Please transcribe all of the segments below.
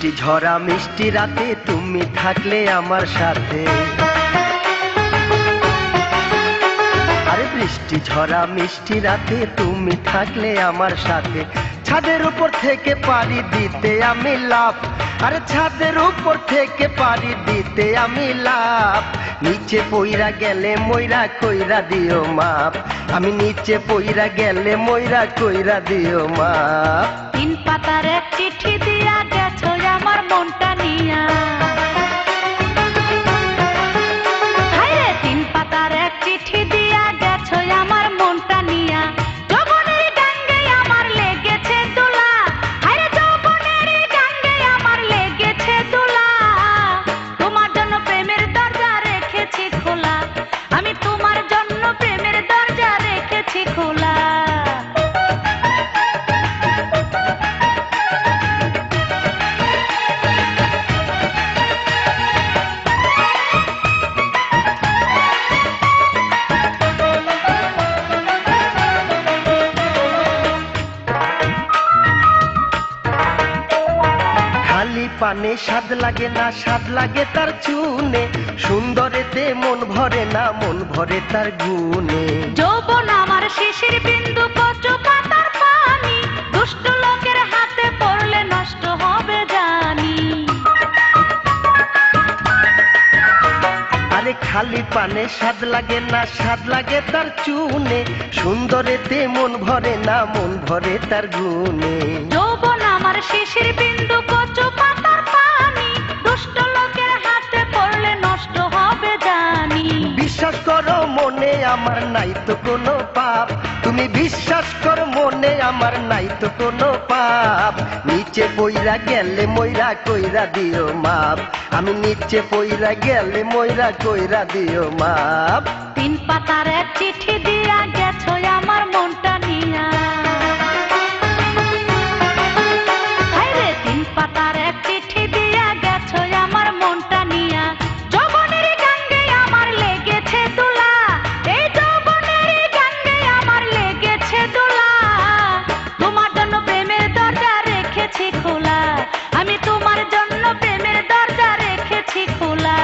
বৃষ্টি ঝরা মিষ্টি রাতে তুমি থাকলে আমার সাথে, আরে বৃষ্টি ঝরা মিষ্টি রাতে তুমি থাকলে আমার সাথে, ছাদের উপর থেকে পাড়ি দিতে আমি লাভ, আরে ছাদের উপর থেকে পাড়ি দিতে আমি লাভ, নিচে পইরা গেলে ময়রা কইরা দিও মাপ, আমি নিচে পইরা গেলে ময়রা কইরা দিও মাপ। তিন পাতার এক চিঠি দিয়া গেছো আমার মনটা নিয়া, হায়রে তিন পাতার এক চিঠি দিয়া গেছো আমার মনটা নিয়া, যৌবনের গাঙ্গে আমার লেগেছে দোলা, হায়রে যৌবনের গাঙ্গে আমার লেগেছে দোলা, তোমার জন্য প্রেমের দরজা রেখেছি খোলা, আমি তোমার জন্য প্রেমের দরজা রেখেছি খোলা। পানে স্বাদ লাগে না, স্বাদ লাগে তার চুনে, সুন্দরেতে মন ভরে না, মন ভরে তার গুণে। যৌবন আমার শিশির বিন্দু কচু পাতার পানি, দুষ্ট লোকের হাতে পড়লে নষ্ট হবে জানি, আরে খালি পানে স্বাদ লাগে না, স্বাদ লাগে তার চুনে, সুন্দরেতে মন ভরে না, মন ভরে তার গুণে। যৌবন আমার শিশির বিন্দু কচু পাতার পানি, দুষ্ট লোকের হাতে পড়লে নষ্ট হবে জানি। বিশ্বাস করো মনে আমার নাই তো কোনো পাপ, তুমি বিশ্বাস করো মনে আমার নাই তো কোনো পাপ, নিচে পইরা গেলে ময়রা কইরা দিও মাপ, আমি নিচে পইরা গেলে ময়রা কইরা দিও মাপ। তিন পাতার এক চিঠি দিয়া গেছো আমার মনটা নিয়া, হায়রে তিন পাতার এক চিঠি দিয়া গেছো আমার মনটা নিয়া, যৌবনের গাঙ্গে আমার লেগেছে দোলা, এই যৌবনের গাঙ্গে আমার লেগেছে দোলা, তোমার জন্য প্রেমের দরজা রেখেছি খোলা, আমি তোমার জন্য প্রেমের দরজা রেখেছি খোলা।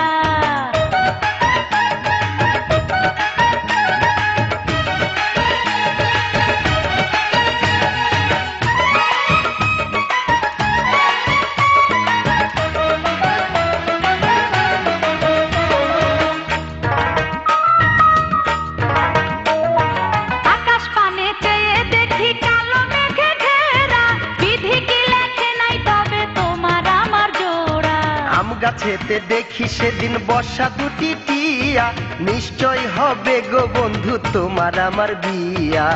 আকাশ পানে চেয়ে দেখি কালো মেঘে ঘেরা, বিধি কি লেখে নাই তবে তোমার আমার জোড়া, আম গাছেতে দেখি সেদিন বর্ষা দুটি টিয়া, নিশ্চয় হবে গো বন্ধু তোমার আমার বিয়া।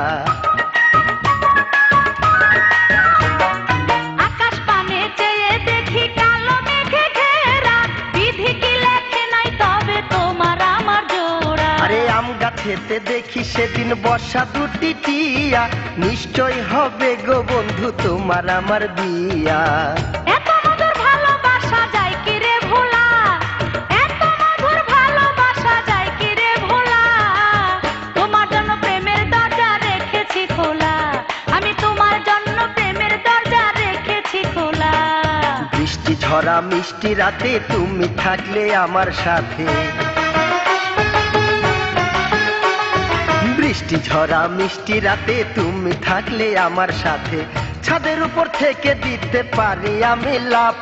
আকাশ পানে চেয়ে দেখি কালো মেঘে ঘেরা, বিধি কি লেখে নাই তবে তোমার আমার জোড়া, আরে আম গাছেতে দেখি সেদিন বর্ষা দুটি টিয়া, নিশ্চয় হবে গো বন্ধু তোমার আমার বিয়া। এত মধুর ভালোবাসা যায় কি রে ভোলা, এত মধুর ভালোবাসা যায় কি রে ভোলা, তোমার জন্য প্রেমের দরজা রেখেছি খোলা, আমি তোমার জন্য প্রেমের দরজা রেখেছি খোলা। বৃষ্টি ঝরা মিষ্টি রাতে তুমি থাকলে আমার সাথে, বৃষ্টি ঝরা মিষ্টি রাতে তুমি থাকলে আমার সাথে, ছাদের উপর থেকে দিতে পারি আমি লাভ,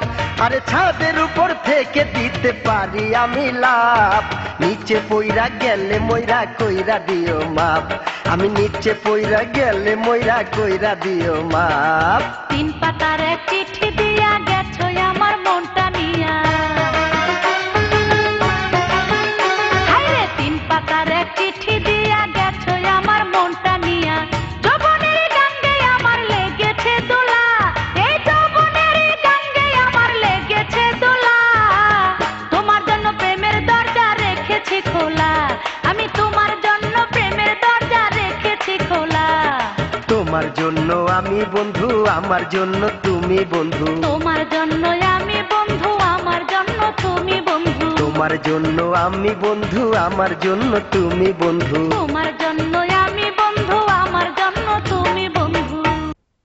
আরে ছাদের উপর থেকে দিতে পারি আমি লাভ, নিচে পইরা গেলে ময়রা কইরা দিও মাপ, আমি নিচে পইরা গেলে ময়রা কইরা দিও মাপ। তিন পাতার এক চিঠি দিয়া গেছো আমার মনটা নিয়া, হায়রে তিন পাতার এক চিঠি দিয়া গেছো আমার মনটা নিয়া, যৌবনের গাঙ্গে আমার লেগেছে দোলা, এই যৌবনের গাঙ্গে আমার লেগেছে দোলা, তোমার জন্য প্রেমের দরজা রেখেছি খোলা, আমি তোমার জন্য প্রেমের দরজা রেখেছি খোলা। তোমার জন্য আমি বন্ধু, আমার জন্য তুমি বন্ধু, তোমার জন্য আমি বন্ধু, আমার জন্য তুমি বন্ধু, তোমার জন্য আমি বন্ধু, আমার জন্য তুমি বন্ধু, তোমার